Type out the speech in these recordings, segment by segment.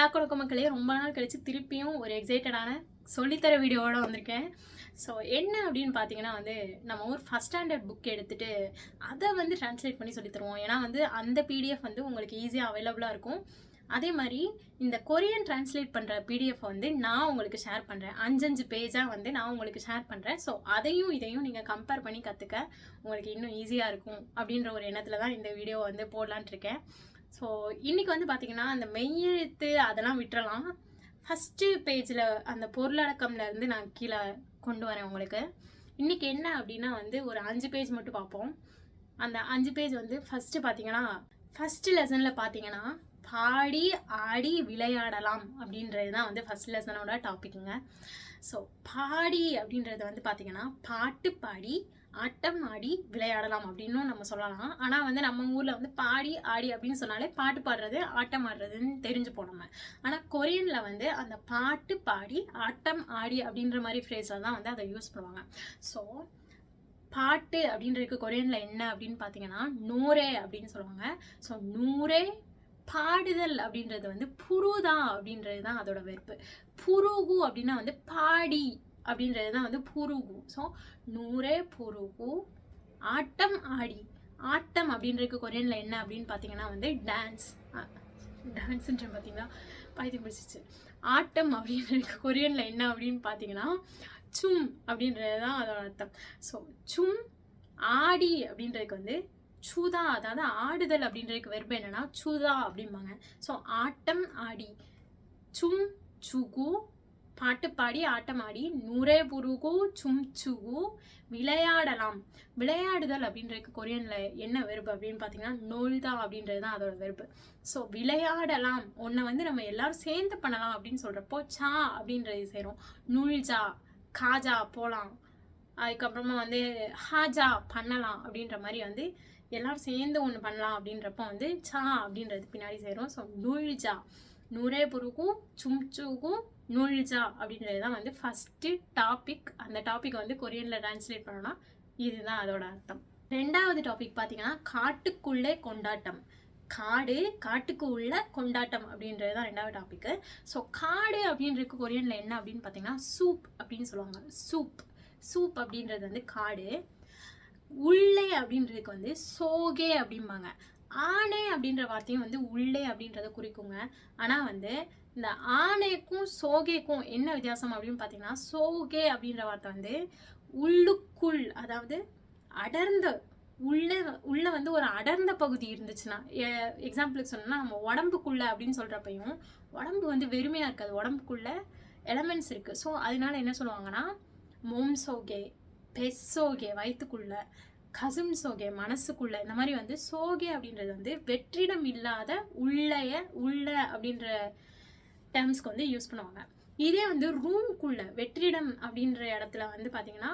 டாக்கோட மக்களே, ரொம்ப நாள் கழிச்சு திருப்பியும் ஒரு எக்ஸைட்டடான சொல்லித்தர வீடியோவோட வந்திருக்கேன். ஸோ என்ன அப்படின்னு பார்த்தீங்கன்னா வந்து, நம்ம ஒரு ஃபஸ்ட் ஸ்டாண்டர்ட் புக் எடுத்துட்டு அதை வந்து ட்ரான்ஸ்லேட் பண்ணி சொல்லி தருவோம். ஏன்னா வந்து அந்த பிடிஎஃப் வந்து உங்களுக்கு ஈஸியாக அவைலபிளாக இருக்கும். அதே மாதிரி இந்த கொரியன் ட்ரான்ஸ்லேட் பண்ணுற பிடிஎஃப் வந்து நான் உங்களுக்கு ஷேர் பண்ணுறேன். 5 பேஜாக வந்து நான் உங்களுக்கு ஷேர் பண்ணுறேன். ஸோ அதையும் இதையும் நீங்கள் கம்பேர் பண்ணி கற்றுக்க உங்களுக்கு இன்னும் ஈஸியாக இருக்கும் அப்படின்ற ஒரு எண்ணத்தில் தான் இந்த வீடியோ வந்து போடலான்ட்டு இருக்கேன். ஸோ இன்றைக்கி வந்து பார்த்திங்கன்னா அந்த மெய்யெழுத்து அதெல்லாம் விட்டுறலாம். ஃபஸ்ட்டு பேஜில் அந்த பொருளடக்கம்லேருந்து நான் கீழே கொண்டு வரேன் உங்களுக்கு. இன்றைக்கி என்ன அப்படின்னா வந்து ஒரு 5 பேஜ் மட்டும் பார்ப்போம். அந்த 5 பேஜ் வந்து ஃபஸ்ட்டு பார்த்தீங்கன்னா ஃபஸ்ட்டு லெசனில் பார்த்தீங்கன்னா பாடி ஆடி விளையாடலாம் அப்படின்றது தான் வந்து ஃபஸ்ட் லெசனோட டாபிக்குங்க. ஸோ பாடி அப்படின்றது வந்து பார்த்திங்கன்னா பாட்டு பாடி ஆட்டம் ஆடி விளையாடலாம் அப்படின்னும் நம்ம சொல்லலாம். ஆனால் வந்து நம்ம ஊரில் வந்து பாடி ஆடி அப்படின்னு சொன்னாலே பாட்டு பாடுறது ஆட்டம் ஆடுறதுன்னு தெரிஞ்சுப்போம் நம்ம. ஆனால் கொரியனில் வந்து அந்த பாட்டு பாடி ஆட்டம் ஆடி அப்படின்ற மாதிரி ஃப்ரேஸில் தான் வந்து அதை யூஸ் பண்ணுவாங்க. ஸோ பாட்டு அப்படின்றதுக்கு கொரியனில் என்ன அப்படின்னு பார்த்தீங்கன்னா நூரே அப்படின்னு சொல்லுவாங்க. ஸோ நூரே பாடுதல் அப்படின்றது வந்து புருதா அப்படின்றது தான் அதோட வெறுப்பு. புருகு அப்படின்னா வந்து பாடி அப்படின்றது தான் வந்து புருகு. ஸோ நூரே புருகு ஆட்டம் ஆடி. ஆட்டம் அப்படின்றதுக்கு கொரியனில் என்ன அப்படின்னு பார்த்தீங்கன்னா வந்து டான்ஸ்ன்ற பார்த்தீங்கன்னா பைத்தியம் பிடிச்சிச்சு. ஆட்டம் அப்படின்றதுக்கு கொரியனில் என்ன அப்படின்னு பார்த்தீங்கன்னா சும் அப்படின்றது தான் அதோட அர்த்தம். ஸோ சும் ஆடி அப்படின்றதுக்கு வந்து சுதா, அதாவது ஆடுதல் அப்படின்றதுக்கு வெர்பு என்னன்னா சுதா அப்படிம்பாங்க. ஸோ ஆட்டம் ஆடி சும் சுகு பாட்டு பாடி ஆட்டம் ஆடி நூரே புருகு சும் சுகு விளையாடலாம். விளையாடுதல் அப்படின்றதுக்கு கொரியனில் என்ன வெர்பு அப்படின்னு பார்த்தீங்கன்னா நோல்தா அப்படின்றது தான் அதோட வெர்பு. ஸோ விளையாடலாம் ஒன்றை வந்து நம்ம எல்லாரும் சேர்ந்து பண்ணலாம் அப்படின்னு சொல்கிறப்போ சா அப்படின்றது சேரும். நுல்ஜா காஜா போகலாம், அதுக்கப்புறமா வந்து ஹாஜா பண்ணலாம் அப்படின்ற மாதிரி வந்து எல்லாரும் சேர்ந்து ஒன்று பண்ணலாம் அப்படின்றப்போ வந்து சா அப்படின்றது பின்னாடி சேரும். ஸோ நுல்ஜா நூரே புருகும் சும்சுகும் நுல்ஜா அப்படின்றது தான் வந்து ஃபஸ்ட்டு டாபிக். அந்த டாபிக் வந்து கொரியனில் ட்ரான்ஸ்லேட் பண்ணோன்னா இதுதான் அதோட அர்த்தம். ரெண்டாவது டாபிக் பார்த்தீங்கன்னா காட்டுக்குள்ளே கொண்டாட்டம். காட்டுக்கு உள்ள கொண்டாட்டம் அப்படின்றது தான் ரெண்டாவது டாபிக்கு. ஸோ காடு அப்படின்றதுக்கு கொரியனில் என்ன அப்படின்னு பார்த்தீங்கன்னா சூப் அப்படின்னு சொல்லுவாங்க. சூப் அப்படின்றது வந்து காடு. உள்ளே அப்படின்றதுக்கு வந்து சோகே அப்படிம்பாங்க. ஆணை அப்படின்ற வார்த்தையும் வந்து உள்ளே அப்படின்றத குறிக்குங்க. ஆனால் வந்து இந்த ஆணைக்கும் சோகேக்கும் என்ன வித்தியாசம் அப்படின்னு பார்த்தீங்கன்னா சோகே அப்படின்ற வார்த்தை வந்து உள்ளுக்குள், அதாவது அடர்ந்த உள்ள வந்து ஒரு அடர்ந்த பகுதி இருந்துச்சுன்னா, எக்ஸாம்பிளுக்கு சொன்னோம்னா நம்ம உடம்புக்குள்ள அப்படின்னு சொல்கிறப்பையும் உடம்பு வந்து வெறுமையாக இருக்காது, உடம்புக்குள்ள எலமெண்ட்ஸ் இருக்குது. ஸோ அதனால என்ன சொல்லுவாங்கன்னா மோம் சோகே, பெஸ்ஸோகே வயிற்றுக்குள்ள, கசும் சோகே மனசுக்குள்ள, இந்த மாதிரி வந்து சோகே அப்படின்றது வந்து வெற்றிடம் இல்லாத உள்ள அப்படின்ற டேர்ம்ஸ்க்கு வந்து யூஸ் பண்ணுவாங்க. இதே வந்து ரூம்குள்ள வெற்றிடம் அப்படின்ற இடத்துல வந்து பார்த்தீங்கன்னா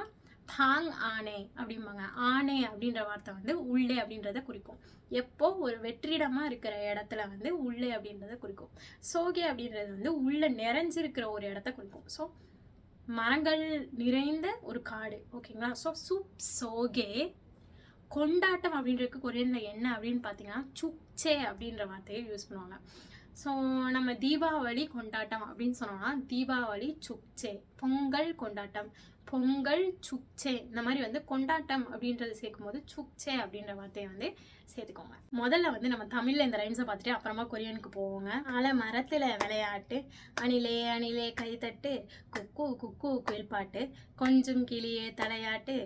பாங் ஆனே அப்படிம்பாங்க. ஆனே அப்படின்ற வார்த்தை வந்து உள்ளே அப்படின்றத குறிக்கும். எப்போ ஒரு வெற்றிடமாக இருக்கிற இடத்துல வந்து உள்ளே அப்படின்றத குறிக்கும். சோகே அப்படின்றது வந்து உள்ள நிறைஞ்சிருக்கிற ஒரு இடத்த குறிக்கும். ஸோ மரங்கள் நிறைந்த ஒரு காடு, ஓகேங்களா. ஸோ சோகே. கொண்டாட்டம் அப்படின்றதுக்கு கொரியனில் என்ன அப்படின்னு பார்த்தீங்கன்னா சுக்சே அப்படின்ற வார்த்தையை யூஸ் பண்ணுவாங்க. ஸோ நம்ம தீபாவளி கொண்டாட்டம் அப்படின்னு சொன்னோம்னா தீபாவளி சுக்சே. பொங்கல் கொண்டாட்டம், பொங்கல் சுக்சே. இந்த மாதிரி வந்து கொண்டாட்டம் அப்படின்றது சேர்க்கும் போது சுக்சே அப்படின்ற வார்த்தையை வந்து சேர்த்துக்கோங்க. முதல்ல வந்து நம்ம தமிழில் இந்த ரைம்ஸை பார்த்துட்டு அப்புறமா கொரியனுக்கு போவோங்க. அலை மரத்தில் விளையாட்டு, அணிலே அணிலே கைத்தட்டு, குக்கு குக்கு குயில்பாட்டு, கொஞ்சம் கிளியே தலையாட்டு,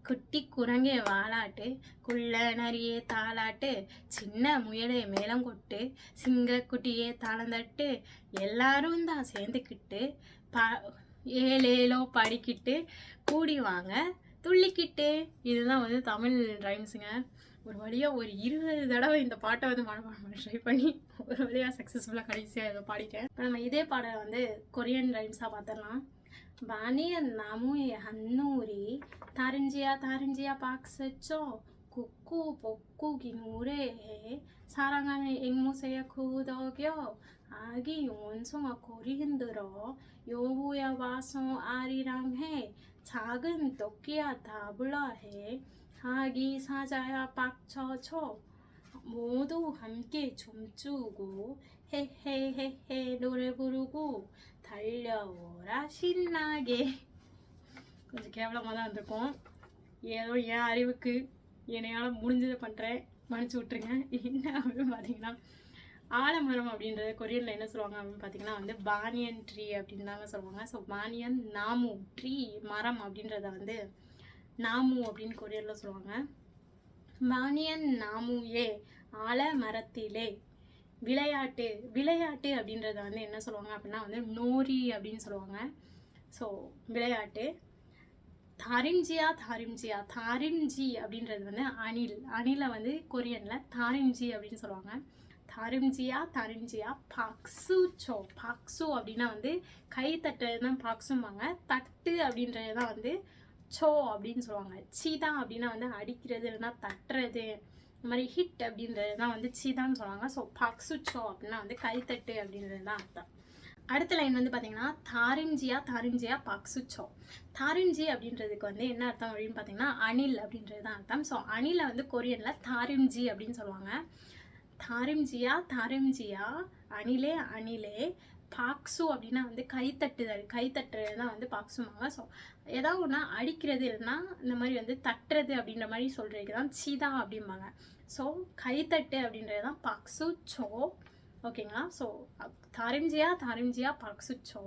குட்டி குரங்கே வாலாட்டு, குள்ள நரியே தாளாட்டு, சின்ன முயலே மேளங்கொட்டு, சிங்க குட்டியே தாளந்தட்டு, எல்லாரும் தான் சேர்ந்துக்கிட்டு ஏழேலோ படிக்கிட்டு கூடி வாங்க துள்ளிக்கிட்டு. இதுதான் வந்து தமிழ் ரைம்ஸுங்க. ஒரு வழியாக ஒரு 20 தடவை இந்த பாட்டை வந்து மனப்பாடம் ட்ரை பண்ணி ஒரு வழியாக சக்ஸஸ்ஃபுல்லாக கடைசியாக இதை பாடிட்டேன். நம்ம இதே பாடம் வந்து கொரியன் ரைம்ஸாக பார்த்துடலாம். 바니의 나무에 한누리 다른지야 박스쳐 굽고 볶고 기노래해 사랑하는 앵무새야 구덕여 아기 원숭아 고리 흔들어 여보야 와서 아리랑 해 작은 토끼야 다불러 해 아기 사자야 박쳐쳐 모두 함께 춤추고 헤헤헤헤 노래 부르고 달려오라 신나게. கொஞ்சம் கேவலமாக தான் இருந்திருக்கும். ஏதோ என் அறிவுக்கு என்னையால் முடிஞ்சதை பண்ணுறேன், மன்னிச்சு விட்ருங்க. என்ன அப்படின்னு பார்த்தீங்கன்னா, ஆலமரம் அப்படின்றது கொரியனில் என்ன சொல்லுவாங்க அப்படின்னு பார்த்தீங்கன்னா வந்து பானியன் ட்ரீ அப்படின்னு தாங்க சொல்லுவாங்க. ஸோ பானியன் நாமு ட்ரீ மரம் அப்படின்றத வந்து நாமு அப்படின்னு கொரியனில் சொல்லுவாங்க. பானியன் நாமுயே ஆலமரத்திலே விளையாட்டு. விளையாட்டு அப்படின்றத வந்து என்ன சொல்லுவாங்க அப்படின்னா வந்து நோரி அப்படின்னு சொல்லுவாங்க. ஸோ விளையாட்டு. தாரிம்ஜியா தாரிம்ஜியா தாரிம்ஜி அப்படின்றது வந்து அணில். அணிலை வந்து கொரியனில் தாரிம்ஜி அப்படின்னு சொல்லுவாங்க. தாரிம்ஜியா தாரிம்ஜியா பாக்ஸு சோ. பாக்ஸு அப்படின்னா வந்து கை தட்டுறது தான் பாக்ஸும்பாங்க. தட்டு அப்படின்றது தான் வந்து சோ அப்படின்னு சொல்லுவாங்க. சீதா அப்படின்னா வந்து அடிக்கிறது இல்லைன்னா தட்டுறது, இந்த மாதிரி ஹிட் அப்படின்றது தான் வந்து சீதான்னு சொல்லுவாங்க. ஸோ பாக்ஸு சோ அப்படின்னா வந்து கைத்தட்டு அப்படின்றது தான் அர்த்தம். அடுத்த லைன் வந்து பார்த்தீங்கன்னா தாரிம்ஜியா தாரிம்ஜியா பாக்ஸுச்சோ. தாரிம்ஜி அப்படின்றதுக்கு வந்து என்ன அர்த்தம் அப்படின்னு பார்த்தீங்கன்னா அணில் அப்படின்றது தான் அர்த்தம். ஸோ அணிலை வந்து கொரியனில் தாரிம்ஜி அப்படின்னு சொல்லுவாங்க. தாரிம்ஜியா தாரிம்ஜியா அணிலே அணிலே. பாக்ஸு அப்படின்னா வந்து கைத்தட்டுதல், கைத்தட்டுறது தான் வந்து பாக்ஸுமாங்க. ஸோ ஏதாவது ஒன்றா அடிக்கிறது இல்லைன்னா இந்த மாதிரி வந்து தட்டுறது அப்படின்ற மாதிரி சொல்கிறதுக்கு தான் சீதா அப்படிம்பாங்க. ஸோ கைத்தட்டு அப்படின்றது தான் பாக்ஸு சோ. ஓகேங்களா. ஸோ தாரிம்ஜியா தாரிம்ஜியா பாக்ஸுச்சோ.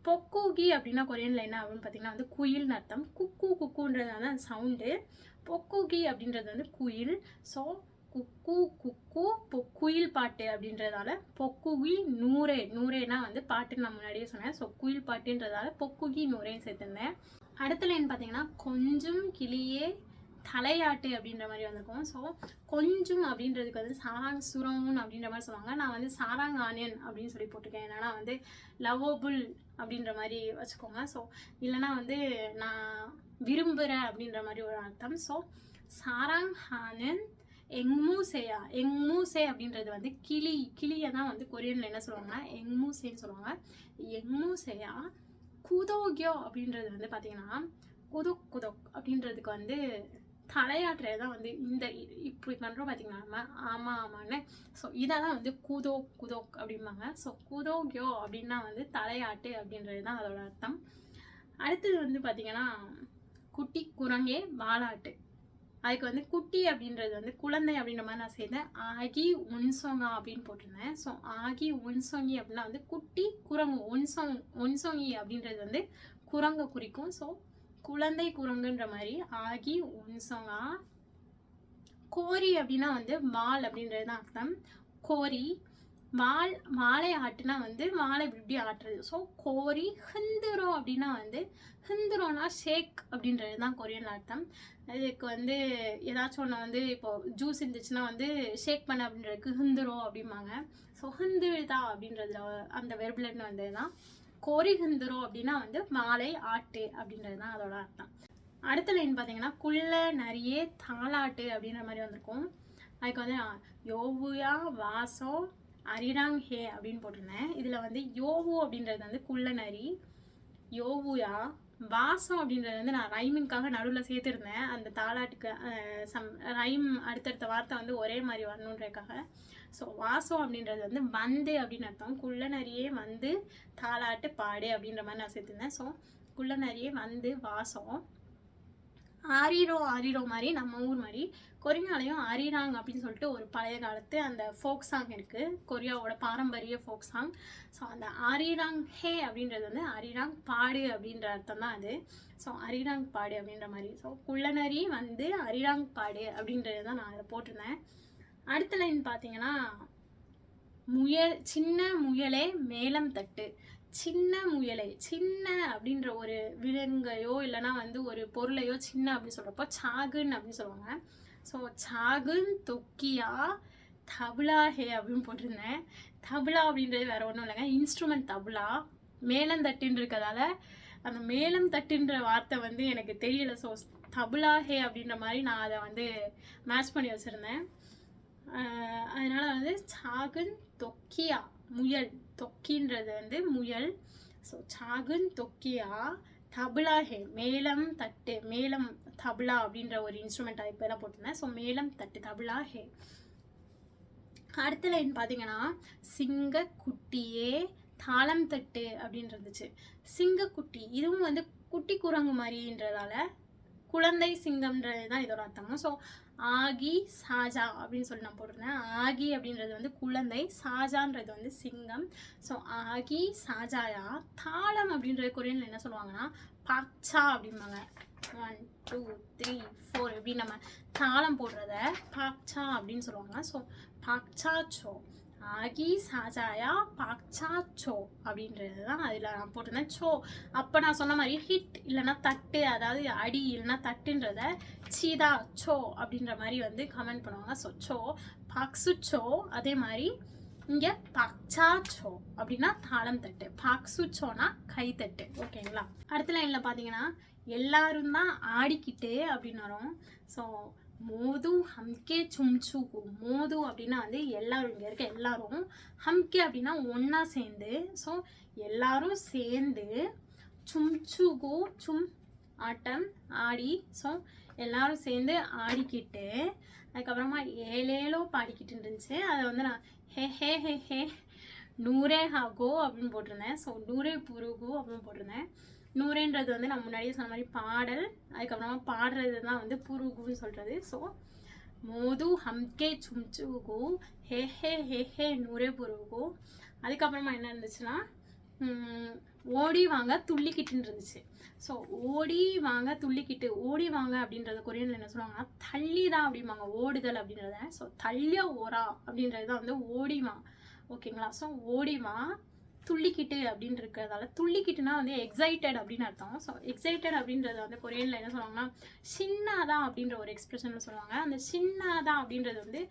பொக்குகி அப்படின்னா கொரியனில் என்ன அப்படின்னு பார்த்தீங்கன்னா வந்து குயில்னு அர்த்தம். குக்கு குக்குன்றது வந்து அந்த சவுண்டு. பொக்குகி அப்படின்றது வந்து குயில். ஸோ குக்கு குக்கு குயில் பாட்டு அப்படின்றதால பொக்குகி நூரே. நூரேனா வந்து பாட்டுன்னு நான் முன்னாடியே சொன்னேன். ஸோ குயில் பாட்டுன்றதால பொக்குகி நூரேன்னு சேர்த்துருந்தேன். அடுத்த லைன் பார்த்தீங்கன்னா கொஞ்சம் கிளியே தலையாட்டு அப்படின்ற மாதிரி வந்திருக்கும். ஸோ கொஞ்சம் அப்படின்றதுக்கு வந்து சாராங் சுரவுன் அப்படின்ற மாதிரி சொல்லுவாங்க. நான் வந்து சாராங் ஆனியன் அப்படின்னு சொல்லி போட்டிருக்கேன். என்னன்னா வந்து லவ்வபுல் அப்படின்ற மாதிரி வச்சுக்கோங்க. ஸோ இல்லைனா வந்து நான் விரும்புகிறேன் அப்படின்ற மாதிரி ஒரு அர்த்தம். ஸோ சாராங் ஹானன் எங்மூசேயா. எங்மூசே அப்படின்றது வந்து கிளி. கிளியை தான் வந்து கொரியனில் என்ன சொல்லுவாங்கன்னா எங்மூசேன்னு சொல்லுவாங்க. எங்மூசேயா. குதோக்யோ அப்படின்றது வந்து பார்த்தீங்கன்னா குதோக் குதோக் அப்படின்றதுக்கு வந்து தலையாட்டுறது தான் வந்து இந்த இப்படி பண்ணுறோம் பார்த்தீங்கன்னா நம்ம ஆமாம் ஆமான்னு. ஸோ இதை தான் வந்து குதோக் குதோக் அப்படிம்பாங்க. ஸோ குதோக்யோ அப்படின்னா வந்து தலையாட்டு அப்படின்றது தான் அதோட அர்த்தம். அடுத்தது வந்து பார்த்தீங்கன்னா குட்டி குரங்கே வாலாட்டு. அதுக்கு வந்து குட்டி அப்படின்றது வந்து குழந்தை அப்படின்ற மாதிரி நான் செய்தேன். ஆகி ஒன்சோங்கா அப்படின்னு போட்டிருந்தேன். ஸோ ஆகி ஒன்சோங்கி அப்படின்னா வந்து குட்டி குரங்கு. ஒன்சோங்கி அப்படின்றது வந்து குரங்கை குறிக்கும். ஸோ குழந்தை குரங்குன்ற மாதிரி ஆகி ஒன்சோங்கா. கோரி அப்படின்னா வந்து வால் அப்படின்றது தான் அர்த்தம். கோரி வால். வாழை ஆட்டுனா வந்து வாழை இப்படி ஆட்டுறது. ஸோ கோரி. ஹிந்துரோ அப்படின்னா வந்து ஹிந்துரோனா ஷேக் அப்படின்றது தான் கொரியன் அர்த்தம். இதுக்கு வந்து ஏதாச்சும் ஒன்று வந்து இப்போ ஜூஸ் இருந்துச்சுன்னா வந்து ஷேக் பண்ண அப்படின்றதுக்கு ஹிந்துரோ அப்படிம்பாங்க. ஸோ ஹிந்துதா அப்படின்றதுல அந்த வெர்புலன்னு வந்தது தான் கோரி. ஹிந்துரோ அப்படின்னா வந்து வாழை ஆட்டு அப்படின்றது தான் அதோட அர்த்தம். அடுத்த லைன் பார்த்தீங்கன்னா குள்ள நிறைய தாளாட்டு அப்படின்ற மாதிரி வந்திருக்கும். அதுக்கு வந்து யோவுயா வாசோ அரிராங் ஹே அப்படின்னு போட்டிருந்தேன். இதில் வந்து யோவு அப்படின்றது வந்து குள்ள நரி. யோவுயா. வாசம் அப்படின்றது வந்து நான் ரைமிங்காக நடுவில் சேர்த்துருந்தேன். அந்த தாளாட்டுக்கு சம் ரைம் அடுத்தடுத்த வார்த்தை வந்து ஒரே மாதிரி வரணுன்றதுக்காக. ஸோ வாசம் அப்படின்றது வந்து வந்து அப்படின்னு அர்த்தம். குள்ள நரியே வந்து தாளாட்டு பாடு அப்படின்ற மாதிரி நான் சேர்த்துருந்தேன். ஸோ குள்ள நரியே வந்து வாசம். ஆரிரோ. ஆரிரோ மாதிரி நம்ம ஊர் மாதிரி கொரியாலையும் அரிராங் அப்படின்னு சொல்லிட்டு ஒரு பழைய காலத்து அந்த ஃபோக் சாங் இருக்குது. கொரியாவோட பாரம்பரிய ஃபோக் சாங். ஸோ அந்த அரிராங் ஹே அப்படின்றது வந்து அரிராங் பாடு அப்படின்ற அர்த்தம் தான் அது. ஸோ அரிராங் பாடு அப்படின்ற மாதிரி. ஸோ குள்ளநரி வந்து அரிராங் பாடு அப்படின்றது தான் நான் அதை போட்டிருந்தேன். அடுத்த லைன் பார்த்தீங்கன்னா முயல். சின்ன முயலே மேலம் தட்டு. சின்ன முயலை. சின்ன அப்படின்ற ஒரு விலங்கையோ இல்லைனா வந்து ஒரு பொருளையோ சின்ன அப்படின்னு சொல்கிறப்போ சாகுன் அப்படின்னு சொல்லுவாங்க. ஸோ சாகுன் தொக்கியா தபுலா ஹே அப்படின்னு போட்டிருந்தேன். தபுலா அப்படின்றது வேறு ஒன்றும் இல்லைங்க, இன்ஸ்ட்ருமெண்ட் தபுலா. மேளம் தட்டுன்னு இருக்கிறதால அந்த மேளம் தட்டுன்ற வார்த்தை வந்து எனக்கு தெரியல. ஸோ தபுலா ஹே அப்படின்ற மாதிரி நான் அதை வந்து மேட்ச் பண்ணி வச்சுருந்தேன். அதனால் வந்து சாகுன் தொக்கியா முயல். தொக்கின்றது வந்து முயல். ஸோ சாகுன் தொக்கியா தபுலா ஹே மேளம் தட்டு. மேளம் தபுலா அப்படின்ற ஒரு இன்ஸ்ட்ருமெண்ட் இப்போ தான் போட்டிருந்தேன். ஸோ மேளம் தட்டு தபுலா ஹே. அடுத்த லைன் பார்த்தீங்கன்னா சிங்கக்குட்டியே தாளம் தட்டு அப்படின்னு இருந்துச்சு. சிங்கக்குட்டி இதுவும் வந்து குட்டி குரங்கு மாதிரின்றதால குழந்தை சிங்கம்ன்றது தான் இதோட அர்த்தமும். ஸோ ஆகி சாஜா அப்படின்னு சொல்லி நான் போட்டிருந்தேன். ஆகி அப்படின்றது வந்து குழந்தை, சாஜான்றது வந்து சிங்கம். ஸோ ஆகி சாஜாயா. தாளம் அப்படின்றது கொரியனில் என்ன சொல்லுவாங்கன்னா பாக்சா அப்படிம்பாங்க. 1 2 3 4 இப்படி நம்ம தாளம் போடுறத பாக்சா அப்படின்னு சொல்லுவாங்க. ஸோ பாக்சா சோ ஆகி சாஜாயா பாக்சா சோ அப்படின்றது தான் அதில் நான் போட்டிருந்தேன். சோ அப்போ நான் சொன்ன மாதிரி ஹிட் இல்லைன்னா தட்டு, அதாவது அடி இல்லைன்னா தட்டுன்றத சீதா சோ அப்படின்ற மாதிரி வந்து கமெண்ட் பண்ணுவாங்க. So so box so. அதே மாதிரி இங்கே பாக்சா சோ அப்படின்னா தாளம் தட்டு, பாக்சு சோனா கைத்தட்டு. ஓகேங்களா? அடுத்த லைனில் பார்த்தீங்கன்னா எல்லாரும் தான் ஆடிக்கிட்டு அப்படின்னு வரும். ஸோ மோது ஹம்கே சும்சுகு. மோது அப்படின்னா வந்து எல்லாரும், இங்கே இருக்க எல்லாரும். ஹம்கே அப்படின்னா ஒன்றா சேர்ந்து. ஸோ எல்லாரும் சேர்ந்து சும்சுகு, சும் ஆட்டம் ஆடி. ஸோ எல்லாரும் சேர்ந்து ஆடிக்கிட்டு அதுக்கப்புறமா ஏழேலோ பாடிக்கிட்டு இருந்துச்சு. அதை வந்து நான் ஹே ஹே ஹே ஹே நூரே ஹாகோ அப்படின்னு போட்டிருந்தேன். ஸோ நூரே புருகு அப்படின்னு போட்டிருந்தேன். நூறேன்றது வந்து நான் முன்னாடியே சொன்ன மாதிரி பாடல், அதுக்கப்புறமா பாடுறது தான் வந்து புருகுன்னு சொல்கிறது. ஸோ மோது ஹம்கே சும்சுகு ஹே ஹே ஹே ஹே நூரே புருகு. அதுக்கப்புறமா என்ன இருந்துச்சுன்னா ஓடி வாங்க துள்ளிக்கிட்டுன்னு இருந்துச்சு. ஸோ ஓடி வாங்க துள்ளிக்கிட்டு. ஓடி வாங்க அப்படின்றத கொரியனில் என்ன சொல்லுவாங்கன்னா தள்ளி தான் அப்படிம்பாங்க, ஓடுதல் அப்படின்றத. ஸோ தள்ளிய ஓரா அப்படின்றது தான் வந்து ஓடிவா. ஓகேங்களா? ஸோ ஓடிவா துள்ளிக்கிட்டு அப்படின்னு இருக்கிறதால, துள்ளிக்கிட்டுனா வந்து எக்ஸைட்டட் அப்படின்னு அர்த்தம். ஸோ எக்ஸைட்டட் அப்படின்றது வந்து கொரியனில் என்ன சொல்லுவாங்கன்னா சின்னாதான் அப்படின்ற ஒரு எக்ஸ்பிரஷனில் சொல்லுவாங்க. அந்த சின்னாதான் அப்படின்றது வந்து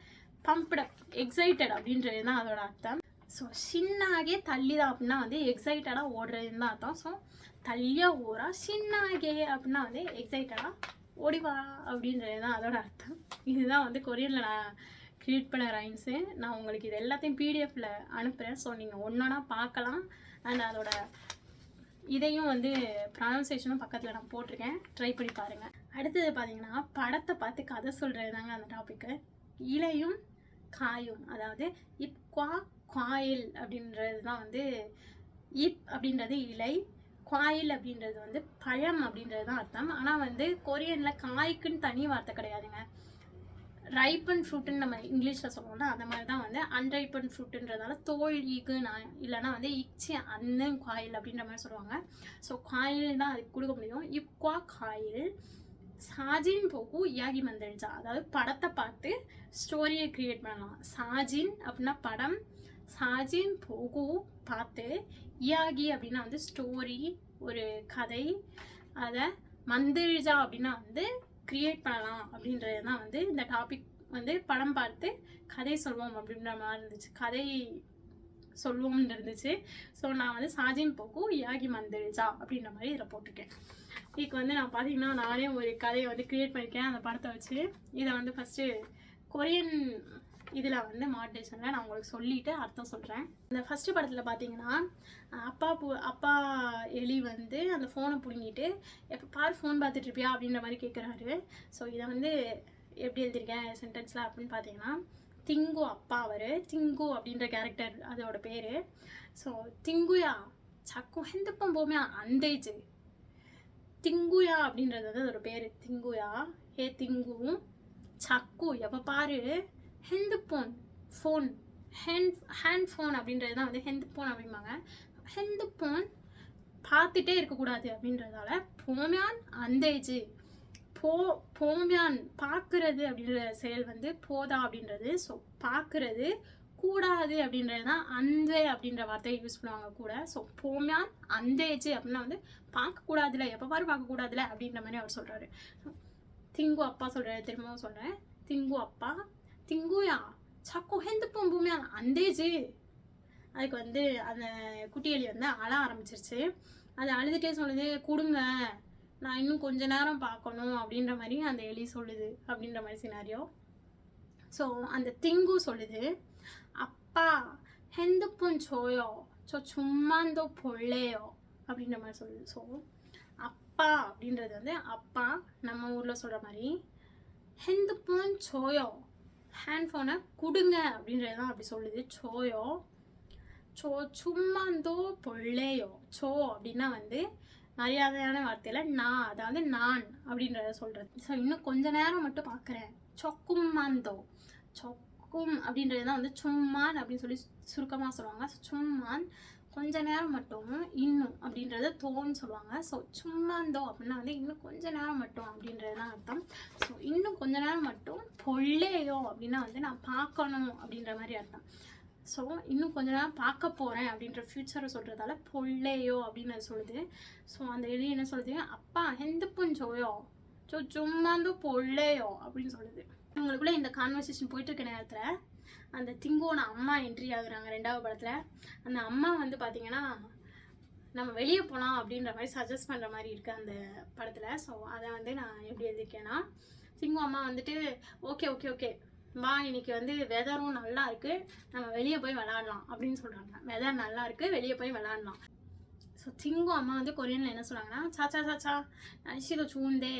பம்ப்டப், எக்ஸைட்டட் அப்படின்றது தான் அதோட அர்த்தம். ஸோ சின்னாகே தள்ளிதான் அப்படின்னா வந்து எக்ஸைட்டடாக ஓடுறதுன்னு தான் அர்த்தம். ஸோ தள்ளியா ஓரா சின்னாகே அப்படின்னா வந்து எக்ஸைட்டடாக ஓடிவா அப்படின்றது தான் அதோட அர்த்தம். இதுதான் வந்து கொரியனில் நான் க்ரியேட் பண்ண ரைம்ஸு. நான் உங்களுக்கு இது எல்லாத்தையும் பிடிஎஃப்பில் அனுப்புகிறேன். ஸோ நீங்கள் ஒன்றா பார்க்கலாம். அண்ட் அதோட இதையும் வந்து ப்ரொனன்சியேஷனும் பக்கத்தில் நான் போட்டிருக்கேன், ட்ரை பண்ணி பாருங்கள். அடுத்தது பார்த்தீங்கன்னா படத்தை பார்த்து கதை சொல்கிறது தாங்க அந்த டாப்பிக்கு. இலையும் காயும், அதாவது இப் குவா குவாயில் அப்படின்றது தான் வந்து இப் அப்படின்றது இலை, குவாயில் அப்படின்றது வந்து பழம் அப்படின்றது தான் அர்த்தம். ஆனால் வந்து கொரியனில் காய்க்குன்னு தனி வார்த்தை கிடையாதுங்க. ரைப்பன் ஃப்ரூட்டுன்னு நம்ம இங்கிலீஷில் சொல்லுவோம்ல, அந்த மாதிரி தான் வந்து அன்ரைப்பன் ஃப்ரூட்டுன்றதால தோல் ஈகு நான் இல்லைனா வந்து இச்சி அண்ணன் காயில் அப்படின்ற மாதிரி சொல்லுவாங்க. ஸோ காயில் தான் அதுக்கு கொடுக்க முடியும். இப்குவா காயில் சாஜின் போகு யாகி மந்தல்ஜா, அதாவது படத்தை பார்த்து ஸ்டோரியை க்ரியேட் பண்ணலாம். சாஜின் அப்படின்னா படம், சாஜின் போகு பார்த்து, யாகி அப்படின்னா வந்து ஸ்டோரி, ஒரு கதை, அதை மந்திரிஜா அப்படின்னா வந்து க்ரியேட் பண்ணலாம் அப்படின்றது தான் வந்து இந்த டாபிக். வந்து படம் பார்த்து கதை சொல்வோம் அப்படின்ற மாதிரி இருந்துச்சு, கதை சொல்வோம்னு இருந்துச்சு. ஸோ நான் வந்து சாஜின் போக்கு யாகி மந்திரிஜா அப்படின்ற மாதிரி இதில் போட்டிருக்கேன். இதுக்கு வந்து நான் பார்த்தீங்கன்னா நானே ஒரு கதையை வந்து க்ரியேட் பண்ணியிருக்கேன் அந்த படத்தை வச்சு. இதை வந்து ஃபஸ்ட்டு கொரியன் இதில் வந்து மாடேஷனில் நான் உங்களுக்கு சொல்லிவிட்டு அர்த்தம் சொல்கிறேன். இந்த ஃபஸ்ட்டு படத்தில் பார்த்தீங்கன்னா அப்பா எலி வந்து அந்த ஃபோனை பிடுங்கிட்டு எப்போ பாரு ஃபோன் பார்த்துட்ருப்பியா அப்படின்ற மாதிரி கேட்குறாரு. ஸோ இதை வந்து எப்படி எழுதியிருக்கேன் சென்டென்ஸில் அப்படின்னு பார்த்தீங்கன்னா திங்கு அப்பா அவர், திங்கு அப்படின்ற கேரக்டர் அதோட பேர். ஸோ திங்குயா சக்கு ஹெந்தப்பம் போமே அந்தேஜ், திங்குயா அப்படின்றது வந்து அதோட பேர். திங்குயா ஹே திங்கு சக்கு எப்போ பாரு ஹெந்துப்போன் ஃபோன், ஹேண்ட் ஃபோன் அப்படின்றது தான் வந்து ஹெந்துப்போன் அப்படிம்பாங்க. ஹெந்துப்போன் பார்த்துட்டே இருக்கக்கூடாது அப்படின்றதால போமியான் அந்தேஜ், போமியான் பார்க்குறது அப்படின்ற செயல் வந்து போதா அப்படின்றது. ஸோ பார்க்குறது கூடாது அப்படின்றது தான் அந்தே அப்படின்ற வார்த்தையை யூஸ் பண்ணுவாங்க கூட. ஸோ போமியான் அந்தேஜ் அப்படின்னா வந்து பார்க்கக்கூடாதுல, எப்போ பாரு பார்க்கக்கூடாதுல அப்படின்ற மாதிரி அவர் சொல்கிறாரு. திங்கு அப்பா சொல்கிறாரு, திரும்பவும் சொல்கிறேன். திங்கு அப்பா திங்குயா சக்கு ஹெந்துப்போன் போமியான் அந்தேஜ். அதுக்கு வந்து அந்த குட்டி எலி வந்து அழ ஆரம்பிச்சிருச்சு. அது அழுதுகிட்டே சொல்லுது, கொடுங்க நான் இன்னும் கொஞ்ச நேரம் பார்க்கணும் அப்படின்ற மாதிரி அந்த எலி சொல்லுது அப்படின்ற மாதிரி சினாரியோ. ஸோ அந்த திங்கு சொல்லுது, அப்பா ஹெந்துப்போன் சோயோ ஸோ சும்மாந்தோ பொல்லையோ அப்படின்ற மாதிரி சொல்லுது. ஸோ அப்பா அப்படின்றது வந்து அப்பா நம்ம ஊரில் சொல்கிற மாதிரி, ஹெந்துப்போன் சோயோ ஹேண்ட்ஃபோனை கொடுங்க அப்படின்றது தான் அப்படி சொல்லுது. சோயோ சோ சும்மாந்தோ பொல்லையோ. சோ அப்படின்னா வந்து மரியாதையான வார்த்தையில் நான், அதாவது நான் அப்படின்றத சொல்கிறது. ஸோ இன்னும் கொஞ்ச நேரம் மட்டும் பார்க்குறேன். சொக்கும்மாந்தோ. சொக்கும் அப்படின்றது தான் வந்து சும்மான் அப்படின்னு சொல்லி சுருக்கமாக சொல்லுவாங்க. ஸோ சும்மான் கொஞ்ச நேரம் மட்டும், இன்னும் அப்படின்றது தோன்னு சொல்லுவாங்க. ஸோ சும்மாந்தோ அப்படின்னா வந்து இன்னும் கொஞ்ச நேரம் மட்டும் அப்படின்றது தான் அர்த்தம். ஸோ இன்னும் கொஞ்ச நேரம் மட்டும் பொல்லையோ அப்படின்னா வந்து நான் பார்க்கணும் அப்படின்ற மாதிரி அர்த்தம். ஸோ இன்னும் கொஞ்ச நேரம் பார்க்க போகிறேன் அப்படின்ற ஃப்யூச்சரை சொல்கிறதால பொல்லையோ அப்படின்னு அது சொல்லுது. ஸோ அந்த எலி என்ன சொல்லுது, அப்பா ஹெந்துப்பும் சோயோ ஸோ சும்மாந்து பொல்லையோ அப்படின்னு சொல்லுது. இவங்களுக்குள்ளே இந்த கான்வர்சேஷன் போயிட்டு இருக்க நேரத்தில் அந்த திங்கோட அம்மா என்ட்ரி ஆகுறாங்க 2வது படத்தில். அந்த அம்மா வந்து பார்த்திங்கன்னா நம்ம வெளியே போகலாம் அப்படின்ற மாதிரி சஜஸ்ட் பண்ணுற மாதிரி இருக்குது அந்த படத்தில். ஸோ அதை வந்து நான் எப்படி எழுதிருக்கேன்னா, திங்கு அம்மா வந்துட்டு ஓகே ஓகே ஓகே வா, இன்னைக்கு வந்து வெதரும் நல்லா இருக்குது, நம்ம வெளியே போய் விளாடலாம் அப்படின்னு சொல்கிறாங்க. வெதர் நல்லா இருக்குது, வெளியே போய் விளாடலாம். ஸோ திங்கு அம்மா வந்து கொரியனில் என்ன சொல்கிறாங்கன்னா, சாச்சா சாச்சா நைசிலோ சூந்தே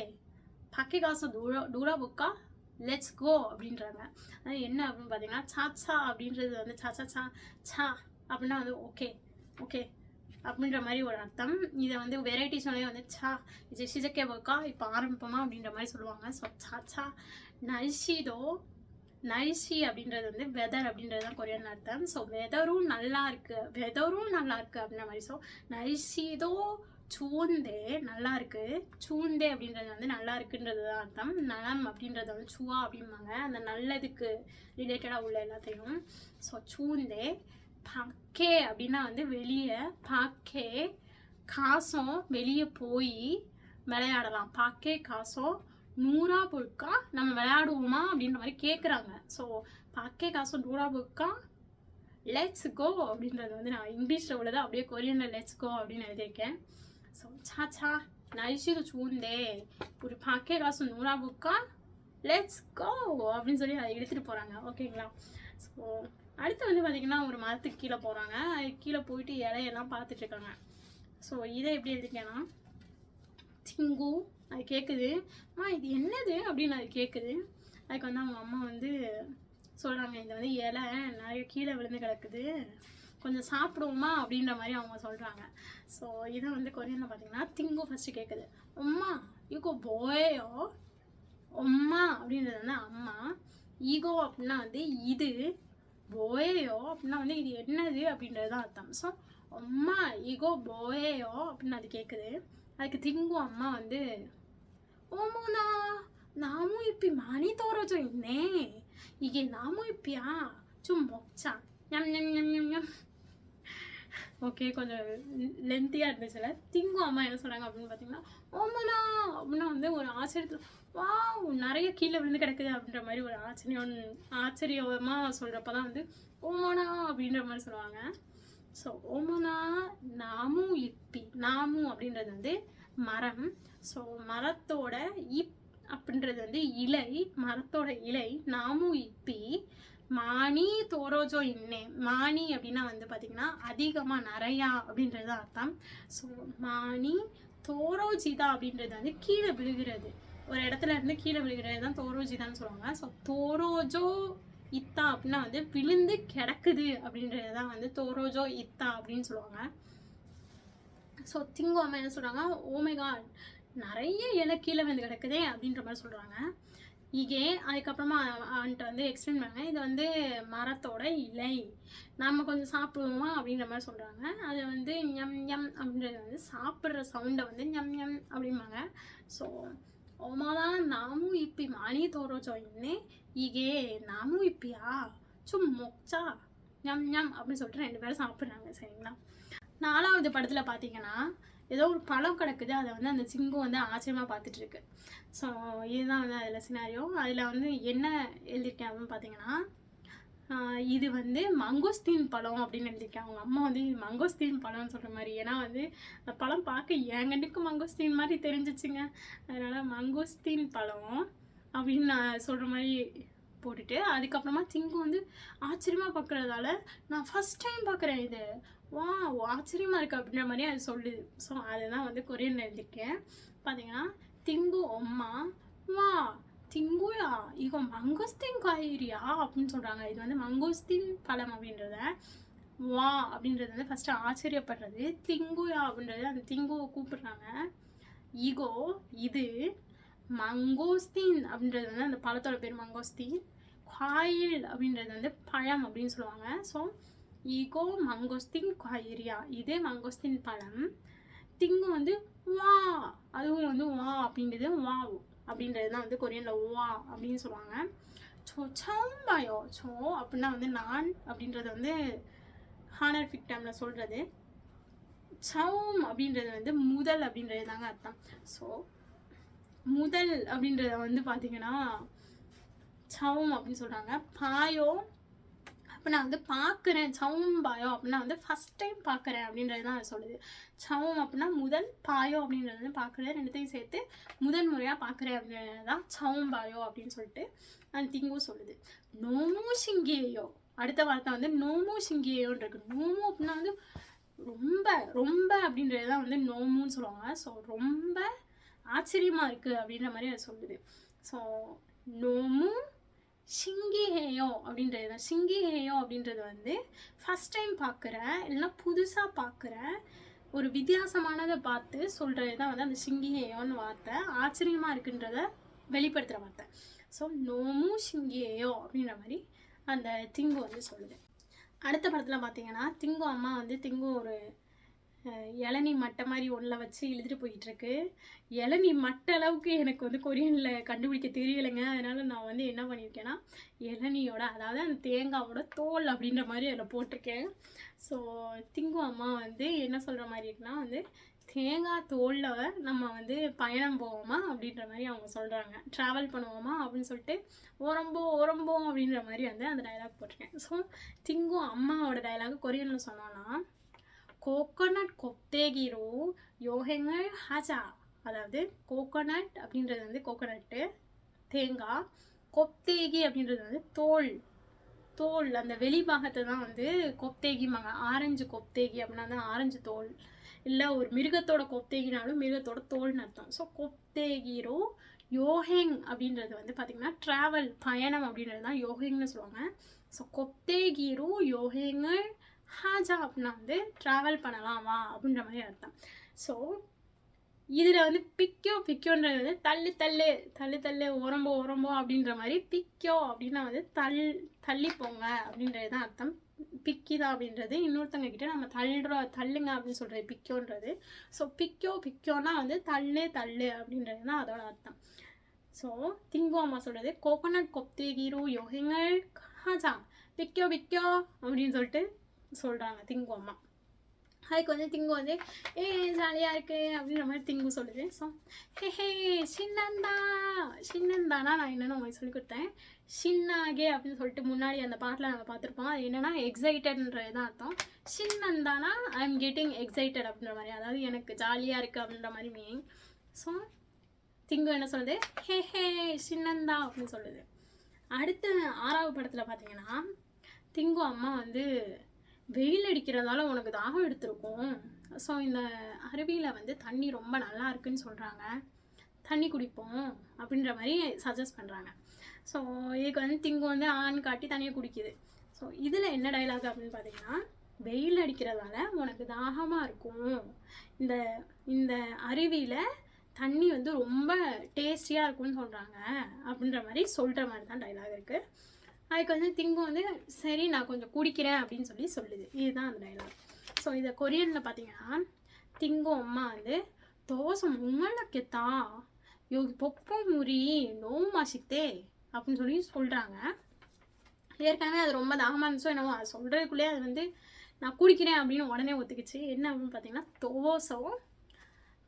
பக்கி காசு டூரா புக்கா லெட்ஸ் கோ அப்படின்றாங்க. அது என்ன அப்படின்னு பார்த்தீங்கன்னா, சாச்சா அப்படின்றது வந்து சாச்சா சா சா அப்படின்னா வந்து ஓகே ஓகே அப்படின்ற மாதிரி ஒரு அர்த்தம். இதை வந்து வெரைட்டிஸ்னாலே வந்து சா இது சிஜக்கே புக்கா இப்போ ஆரம்பிப்போமா அப்படின்ற மாதிரி சொல்லுவாங்க. ஸோ சாச்சா நைசிதோ. நைசி அப்படின்றது வந்து வெதர் அப்படின்றது தான் கொரியன் அர்த்தம். ஸோ வெதரும் நல்லா இருக்கு, வெதரும் நல்லா இருக்கு அப்படின்ற மாதிரி. ஸோ நைசிதோ சூந்தே நல்லா இருக்கு. சூந்தே அப்படின்றது வந்து நல்லா இருக்குன்றது தான் அர்த்தம். நலம் அப்படின்றது வந்து சுவா அப்படிம்பாங்க, அந்த நல்லதுக்கு ரிலேட்டடாக உள்ள எல்லாத்தையும். ஸோ சூந்தே. பக்கே அப்படின்னா வந்து வெளியே, பாக்கே காசும் வெளியே போய் விளையாடலாம். பாக்கே காசும் நூறா பொருட்கா நம்ம விளையாடுவோமா அப்படின்ற மாதிரி கேட்குறாங்க. ஸோ பாக்கே காசும் நூறா பொருட்கா லெட்ஸ் கோ அப்படின்றது வந்து நான் இங்கிலீஷில் உள்ளதை அப்படியே கொரியனில் லெட்ஸ் கோ அப்படின்னு எழுதியிருக்கேன். ஸோ சாச்சா நைசிது சூந்தே ஒரு பாக்கே காசும் நூறா பொருட்கா லெட்ஸ் கோ அப்படின்னு சொல்லி அதை எடுத்துகிட்டு போகிறாங்க. ஓகேங்களா? ஸோ அடுத்து வந்து பார்த்திங்கன்னா ஒரு மரத்துக்கு கீழே போகிறாங்க. கீழே போயிட்டு இலையெல்லாம் பார்த்துட்ருக்காங்க. ஸோ இதை எப்படி எழுதிருக்கேன்னா, திங்கு அது கேட்குது, அம்மா இது என்னது அப்படின்னு அது கேட்குது. அதுக்கு வந்து அவங்க அம்மா வந்து சொல்கிறாங்க, இந்த வந்து இலை நிறைய கீழே விழுந்து கிடக்குது, கொஞ்சம் சாப்பிடுவோமா அப்படின்ற மாதிரி அவங்க சொல்கிறாங்க. ஸோ இதை வந்து கொரியனில் பார்த்தீங்கன்னா திங்கு ஃபஸ்ட்டு கேட்குது, அம்மா ஈகோ போயோ. அம்மா அப்படின்றது வந்து அம்மா, ஈகோ அப்படின்னா வந்து இது, போயோ அப்படின்னா வந்து இது என்னது அப்படின்றது தான் அர்த்தம். ஸோ அம்மா ஈகோ போயோ அப்படின்னு அது கேட்குது. அதுக்கு திங்கு அம்மா வந்து 어머나 나무 잎이 많이 떨어져 있네. 이게 나무 잎이야. 좀 먹자. 냠냠냠냠냠. ஓகே, கொஞ்சம் லென்த்தியாக இருந்துச்சுல. திங்கு அம்மா என்ன சொல்கிறாங்க அப்படின்னு பார்த்தீங்கன்னா, ஓமனா அப்படின்னா வந்து ஒரு ஆச்சரியத்தில் வா நிறைய கீழே விழுந்து கிடக்குது அப்படின்ற மாதிரி ஒரு ஆச்சரியமாக சொல்கிறப்ப தான் வந்து ஓமனா அப்படின்ற மாதிரி சொல்லுவாங்க. ஸோ ஓமனா நாமு இப்பி. நாமு அப்படின்றது வந்து மரம். ஸோ மரத்தோட அப்படின்றது வந்து இலை, மரத்தோட இலை. நாமு இப்பி மானி தோரோஜோ இன்னே. மானி அப்படின்னா வந்து பார்த்திங்கன்னா அதிகமாக, நிறையா அப்படின்றது அர்த்தம். ஸோ மானி தோரோஜிதா அப்படின்றது வந்து கீழே விழுகிறது, ஒரு இடத்துல இருந்து கீழே விழுகிறது தான் தோரோஜிதான்னு சொல்லுவாங்க. ஸோ தோரோஜோ இத்தா அப்படின்னா வந்து விழுந்து கிடக்குது அப்படின்றது தான் வந்து தோரோஜோ இத்தா அப்படின்னு சொல்லுவாங்க. ஸோ திங்கு அம்மா என்ன சொல்கிறாங்க, ஓமேகா நிறைய இலை கீழே வந்து கிடக்குதே அப்படின்ற மாதிரி சொல்கிறாங்க. இங்கே அதுக்கப்புறமா அவன்கிட்ட வந்து எக்ஸ்பிளைன் பண்ணாங்க, இது வந்து மரத்தோட இலை, நம்ம கொஞ்சம் சாப்பிடுவோமா அப்படின்ற மாதிரி சொல்கிறாங்க. அதை வந்து ஞம் ஞம் அப்படின்றது வந்து சாப்பிட்ற சவுண்டை வந்து ஞம் ஞம் அப்படிம்பாங்க. ஸோ ஓமாதான் நாமு இப்பி மானி தோரோஜோ இன்னே ஈகே நாமு இப்பியா சும் மொக்சா ஞம் ஞம் அப்படின்னு சொல்லிட்டு 2 பேரும் சாப்பிட்றாங்க. சரிங்களா? 4வது படத்தில் பார்த்தீங்கன்னா ஏதோ ஒரு பழம் கிடக்குது, அதை வந்து அந்த சிங்கு வந்து ஆச்சரியமாக பார்த்துட்ருக்கு. ஸோ இதுதான் வந்து அதில் சினாரியோ. அதில் வந்து என்ன எழுதியிருக்கேன் அப்படின்னு பார்த்தீங்கன்னா, இது வந்து மங்கோஸ்தீன் பழம் அப்படின்னு எழுதியிருக்கேன். அவங்க அம்மா வந்து இது மங்கோஸ்தீன் பழம்னு சொல்கிற மாதிரி, ஏன்னா வந்து அந்த பழம் பார்க்க எங்கன்னுக்கு மங்கோஸ்தீன் மாதிரி தெரிஞ்சிச்சுங்க. அதனால் மங்கோஸ்தீன் பழம் அப்படின்னு நான் சொல்கிற மாதிரி போட்டுட்டு, அதுக்கப்புறமா சிங்கு வந்து ஆச்சரியமாக பார்க்குறதால நான் ஃபஸ்ட் டைம் பார்க்குறேன் இது, வா ஆச்சரியமாக இருக்குது அப்படின்ற மாதிரி அது சொல்லுது. ஸோ அதுதான் வந்து கொரியனில் எழுதியிருக்கேன். பார்த்தீங்கன்னா திங்கு அம்மா வா திங்குயா இகோ மங்கோஸ்தீன் காய்கறியா அப்படின்னு சொல்கிறாங்க. இது வந்து மங்கோஸ்தீன் பழம் அப்படின்றத வா அப்படின்றது வந்து ஃபஸ்ட்டு ஆச்சரியப்படுறது. திங்குயா அப்படின்றது அந்த திங்குவை கூப்பிடுறாங்க. ஈகோ இது, மங்கோஸ்தீன் அப்படின்றது வந்து அந்த பழத்தோட பேர் மங்கோஸ்தீன், காயில் அப்படின்றது வந்து பழம் அப்படின்னு சொல்லுவாங்க. ஸோ ஈகோ மங்கோஸ்தீன் காய்கறியா, இதே மங்கோஸ்தீன் பழம். திங்கு வந்து வா, அதுவும் வந்து வா அப்படின்றது வா அப்படின்றது தான் வந்து கொரியனில் வா அப்படின்னு சொல்லுவாங்க. ஸோ சம்பாயோ சோ அப்படின்னா வந்து நான் அப்படின்றது வந்து ஹானர்ஃபிக் டைமில் சொல்கிறது. சவும் அப்படின்றது வந்து முதல் அப்படின்றது தாங்க அர்த்தம். ஸோ முதல் அப்படின்றத வந்து பார்த்தீங்கன்னா சவும் அப்படின்னு சொல்கிறாங்க. பாயோ அப்படின்னா வந்து பார்க்குறேன், சவும் பாயோ அப்படின்னா வந்து ஃபஸ்ட் டைம் பார்க்குறேன் அப்படின்றது தான் அது சொல்லுது. சவும் அப்படின்னா முதல், பாயோ அப்படின்றது வந்து பார்க்குறேன், ரெண்டுத்தையும் சேர்த்து முதல் முறையாக பார்க்குறேன் அப்படின்றது தான் சவும் பாயோ அப்படின்னு சொல்லிட்டு அந்த திங்கு சொல்லுது. நோமு சிங்கேயோ, அடுத்த வார்த்தை வந்து நோமு சிங்கேயோன்னு இருக்கு. நோமு அப்படின்னா வந்து ரொம்ப ரொம்ப அப்படின்றது தான் வந்து நோமுன்னு சொல்லுவாங்க. ஸோ ரொம்ப ஆச்சரியமாக இருக்குது அப்படின்ற மாதிரி அது சொல்லுது. ஸோ நோமு ஷிங்கிஹேயோ அப்படின்றது தான். ஷிங்கிஹேயோ அப்படின்றது வந்து ஃபஸ்ட் டைம் பார்க்குறேன், இல்லைன்னா புதுசாக பார்க்குறேன், ஒரு வித்தியாசமானதை பார்த்து சொல்கிறது தான் வந்து அந்த ஷிங்கிஹேயோன்னு வார்த்தை. ஆச்சரியமாக இருக்குன்றத வெளிப்படுத்துகிற வார்த்தை. ஸோ நோமு ஷிங்கிஹேயோ அப்படின்ற மாதிரி அந்த திங்கு வந்து சொல்லுது. அடுத்த படத்தில் பார்த்தீங்கன்னா திங்கு அம்மா வந்து திங்கு ஒரு இளநீ மட்டை மாதிரி ஒன்றில் வச்சு இழுத்துட்டு போயிட்டுருக்கு. இளநீ மட்டை அளவுக்கு எனக்கு வந்து கொரியனில் கண்டுபிடிக்க தெரியலைங்க. அதனால் நான் வந்து என்ன பண்ணியிருக்கேன்னா இளநியோட, அதாவது அந்த தேங்காவோட தோல் அப்படின்ற மாதிரி அதில் போட்டிருக்கேன். ஸோ திங்கு அம்மா வந்து என்ன சொல்கிற மாதிரி இருக்குன்னா வந்து தேங்காய் தோலில் நம்ம வந்து பயணம் போவோமா அப்படின்ற மாதிரி அவங்க சொல்கிறாங்க. ட்ராவல் பண்ணுவோமா அப்படின்னு சொல்லிட்டு ஓரம்போ ஓரம்போ அப்படின்ற மாதிரி வந்து அந்த டைலாக் போட்டிருக்கேன். ஸோ திங்கு அம்மாவோட டைலாக் கொரியனில் சொன்னோன்னா கோகோனட் கொப்தேகிரோ யோஹெங்கல் ஹஜா, அதாவது கோகோனட் அப்படின்றது வந்து கோகோனட்டு தேங்காய், கொப்தேகி அப்படின்றது வந்து தோல், தோல் அந்த வெளிப்பாகத்தை தான் வந்து கொப்தேகிமாங்க. ஆரஞ்சு கொப்தேகி அப்படின்னா தான் ஆரஞ்சு தோல், இல்லை ஒரு மிருகத்தோட கொப்தேகினாலும் மிருகத்தோட தோல்னு அர்த்தம். ஸோ கொப்தேகிரோ யோஹெங் அப்படின்றது வந்து பார்த்திங்கன்னா ட்ராவல் பயணம் அப்படின்றது தான் யோஹெங்னு சொல்லுவாங்க. ஸோ கொப்தேகிரோ யோஹெங்கல் ஹாஜா அப்படின்னா வந்து ட்ராவல் பண்ணலாமா அப்படின்ற மாதிரி அர்த்தம். ஸோ இதில் வந்து பிக்கோ பிக்கோன்றது வந்து தள்ளு தள்ளு தள்ளு தள்ளு ஓரம்போ ஓரம்போ அப்படின்ற மாதிரி பிக்கோ அப்படின்னா வந்து தள்ளி போங்க அப்படின்றது தான் அர்த்தம். பிக்கி தான் அப்படின்றது இன்னொருத்தவங்க கிட்ட நம்ம தள்ளுங்க அப்படின்னு சொல்கிறது பிக்கோன்றது. ஸோ பிக்கோனா வந்து தள்ளு தள்ளு அப்படின்றது தான் அதோட அர்த்தம். ஸோ திங்கு அம்மா சொல்கிறது கோகோனட் கொப்தேகிரோ யோஹெங்கல் ஹாஜா பிக்கோ அப்படின்னு சொல்லிட்டு சொல்கிறாங்க திங்கு அம்மா. அதுக்கு வந்து திங்கு வந்து ஜாலியாக இருக்கு அப்படின்ற மாதிரி திங்கு சொல்லுது. ஸோ ஹே சின்னந்தானா நான் என்னென்னு உங்களுக்கு சொல்லி கொடுத்தேன். ஷின்னாகே அப்படின்னு சொல்லிட்டு முன்னாடி அந்த பாட்டில் நம்ம பார்த்துருப்போம். அது என்னென்னா எக்ஸைட்டட்ன்றது தான் அர்த்தம். சின்னந்தானா ஐ எம் கெட்டிங் எக்ஸைட்டட் அப்படின்ற மாதிரி, அதாவது எனக்கு ஜாலியாக இருக்குது அப்படின்ற மாதிரி மீனிங். ஸோ திங்கு என்ன சொல்லுது, ஹே சின்னந்தா அப்படின்னு சொல்லுது. அடுத்த 6வது படத்தில் பார்த்தீங்கன்னா திங்கு அம்மா வந்து வெயில் அடிக்கிறதால உனக்கு தாகம் எடுத்திருக்கும், ஸோ இந்த அருவியில் வந்து தண்ணி ரொம்ப நல்லா இருக்குன்னு சொல்கிறாங்க, தண்ணி குடிப்போம் அப்படின்ற மாதிரி சஜஸ்ட் பண்ணுறாங்க. ஸோ இதுக்கு வந்து திங்கு வந்து ஆண் காட்டி தண்ணியை குடிக்குது. ஸோ இதில் என்ன டைலாக் அப்படின்னு பார்த்தீங்கன்னா வெயில் அடிக்கிறதால உனக்கு தாகமாக இருக்கும், இந்த அருவியில் தண்ணி வந்து ரொம்ப டேஸ்டியாக இருக்கும்னு சொல்கிறாங்க அப்படின்ற மாதிரி சொல்கிற மாதிரி தான் டைலாக் இருக்குது. அதுக்கு வந்து திங்கு வந்து சரி நான் கொஞ்சம் குடிக்கிறேன் அப்படின்னு சொல்லுது. இதுதான் அந்த டைலாக். ஸோ இதை கொரியனில் பார்த்தீங்கன்னா திங்கு அம்மா வந்து தோசை மும்மலக்கெத்தா யோகி பொப்போ முறி நோ மாசித்தே அப்படின்னு சொல்கிறாங்க. ஏற்கனவே அது ரொம்ப தாகமாக இருந்துச்சோ என்னவோ அது சொல்கிறதுக்குள்ளே அது வந்து நான் குடிக்கிறேன் அப்படின்னு உடனே ஒத்துக்குச்சு. என்ன அப்படின்னு பார்த்தீங்கன்னா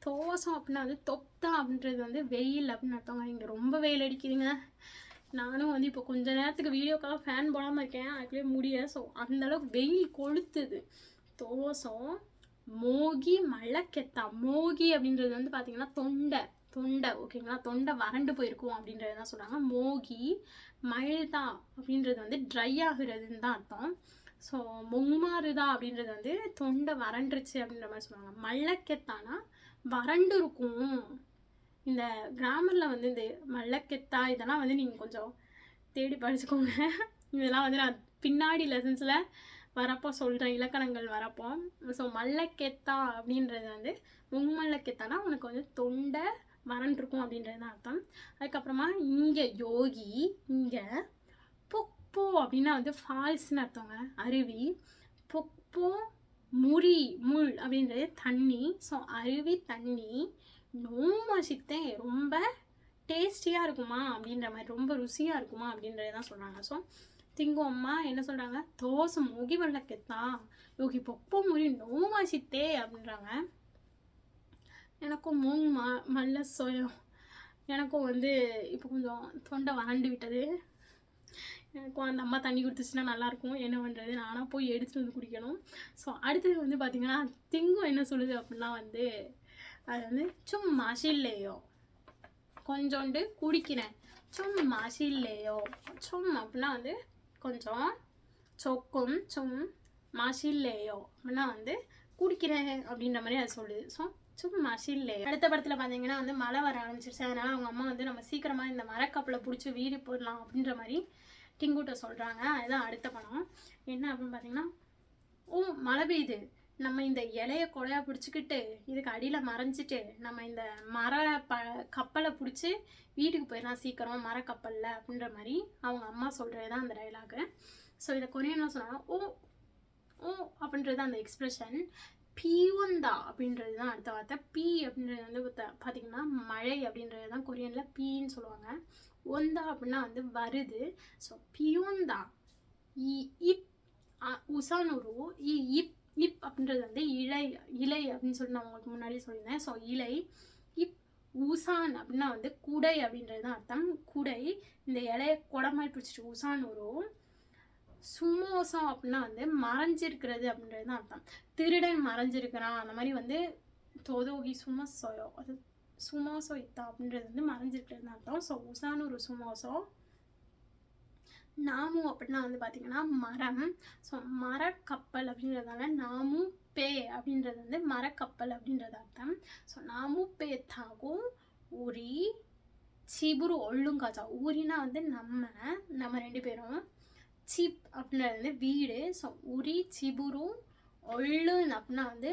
தோசம் அப்படின்னா வந்து தொப்தா அப்படின்றது வந்து வெயில் அப்படின்னு அர்த்தவங்க. இங்கே ரொம்ப வெயில் அடிக்குதுங்க. நானும் வந்து இப்போ கொஞ்ச நேரத்துக்கு வீடியோக்காக ஃபேன் போடாமல் இருக்கேன், அதுக்குள்ளே முடியல. ஸோ அந்தளவுக்கு வெயில் கொளுத்துது. தோசம் மோகி மழைக்கெத்தா, மோகி அப்படின்றது வந்து பார்த்திங்கன்னா தொண்டை ஓகேங்களா, தொண்டை வறண்டு போயிருக்கும் அப்படின்றது தான் சொல்கிறாங்க. மோகி மழைதா அப்படின்றது வந்து ட்ரை ஆகுறதுன்னு தான் அர்த்தம். ஸோ மொங்மாறுதா அப்படின்றது வந்து தொண்டை வறண்டுருச்சு அப்படின்ற மாதிரி சொல்லுவாங்க. மழைக்கெத்தானா வறண்டு இருக்கும், இந்த கிராமரில் வந்து இந்த மல்லக்கெத்தா இதெல்லாம் வந்து நீங்கள் கொஞ்சம் தேடி படிச்சுக்கோங்க. இதெல்லாம் வந்து நான் பின்னாடி லெசன்ஸில் வரப்போ சொல்கிறேன், இலக்கணங்கள் வரப்போ. ஸோ மல்லக்கெத்தா அப்படின்றது வந்து மும்மல்லக்கெத்தானா உனக்கு வந்து தொண்டை வறண்டிருக்கும் அப்படின்றது தான் அர்த்தம். அதுக்கப்புறமா இங்கே யோகி, இங்கே பொப்போ அப்படின்னா வந்து ஃபால்ஸ்னு அர்த்தங்க, அருவி. பொப்போ முள் அப்படின்றது தண்ணி. ஸோ அருவி தண்ணி. நோமசித்தேன் ரொம்ப டேஸ்டியாக இருக்குமா அப்படின்ற மாதிரி, ரொம்ப ருசியாக இருக்குமா அப்படின்றது தான் சொல்கிறாங்க. ஸோ திங்கு அம்மா என்ன சொல்கிறாங்க, தோசை முகி வல்லக்கெத்தா யோகி பொப்போ முறி நோமாசித்தே அப்படின்றாங்க. எனக்கும் மல்ல சோயம் எனக்கும் வந்து இப்போ கொஞ்சம் தொண்டை வறண்டு விட்டது. எனக்கும் அந்த அம்மா தண்ணி கொடுத்துச்சுன்னா நல்லாயிருக்கும். என்ன பண்ணுறது, நானாக போய் எடுத்துகிட்டு வந்து குடிக்கணும். ஸோ அடுத்தது வந்து பார்த்திங்கன்னா திங்கும் என்ன சொல்லுது அப்படின்னா வந்து அது வந்து சும்மா சில்லையோ கொஞ்சோண்டு குடிக்கிறேன். சும்மா சில்லையோ சும் அப்படின்னா வந்து கொஞ்சம், சொக்கும் சும் மாசில்லையோ அப்படின்னா வந்து குடிக்கிறேன் அப்படின்ற மாதிரி அது சொல்லுது. ஸோ சும்மா சில்லே. அடுத்த படத்தில் பார்த்தீங்கன்னா வந்து மழை வர ஆரம்பிச்சிருச்சு. அதனால் அவங்க அம்மா வந்து நம்ம சீக்கிரமாக இந்த மரக்கப்பலை பிடிச்சி வீடு போயிடலாம் அப்படின்ற மாதிரி டிங்குட்ட சொல்கிறாங்க. அதுதான் அடுத்த படம். என்ன அப்படின்னு பார்த்தீங்கன்னா, ஓ மழை பெய்யுது, நம்ம இந்த இலைய கொலையாக பிடிச்சிக்கிட்டு இதுக்கு அடியில் மறைஞ்சிட்டு நம்ம இந்த கப்பலை பிடிச்சி வீட்டுக்கு போயிடலாம் சீக்கிரம் மரக்கப்பலில் அப்படின்ற மாதிரி அவங்க அம்மா சொல்கிறது தான் அந்த டைலாகு. ஸோ இதை கொரியன்லாம் சொன்னாங்க. ஓ ஓ அப்படின்றது அந்த எக்ஸ்ப்ரெஷன். பீவந்தா அப்படின்றது தான் அடுத்த வார்த்தை. பீ அப்படின்றது வந்து பார்த்திங்கன்னா மழை அப்படின்றது தான் கொரியனில் பீன்னு சொல்லுவாங்க. ஒந்தா அப்படின்னா வந்து வருது. ஸோ பியோந்தா. இப் உசானூரு இப் இப் அப்படின்றது வந்து இலை அப்படின்னு சொல்லி நான் உங்களுக்கு முன்னாடி சொல்லியிருந்தேன். ஸோ இலை. இப் ஊசான் அப்படின்னா வந்து குடை அப்படின்றது தான் அர்த்தம். குடை. இந்த இலையை குடமாய் பிடிச்சிட்டு உசானூரு. சுமோசம் அப்படின்னா வந்து மறைஞ்சிருக்கிறது அப்படின்றது தான் அர்த்தம். திருடன் மறைஞ்சிருக்கிறான் அந்த மாதிரி வந்து தோதோகி சுமசோயோ, அது சுமோசோ இத்தா அப்படின்றது வந்து மறைஞ்சிருக்கிறதுன்னு அர்த்தம். ஸோ உசானூரு சுமோசோ. நாமு அப்படின்னா வந்து பார்த்திங்கன்னா மரம். ஸோ மரக்கப்பல் அப்படின்றதால நாமு பே அப்படின்றது வந்து மரக்கப்பல் அப்படின்றது அர்த்தம். ஸோ நாமு பே தாகும் ஊரி சிபுரு ஒள்ளுங்காச்சா. ஊரினா வந்து நம்ம ரெண்டு பேரும். சிப் அப்படின்றது வந்து வீடு. ஸோ உரி சிபுரு ஒள்ளுன்னு அப்படின்னா வந்து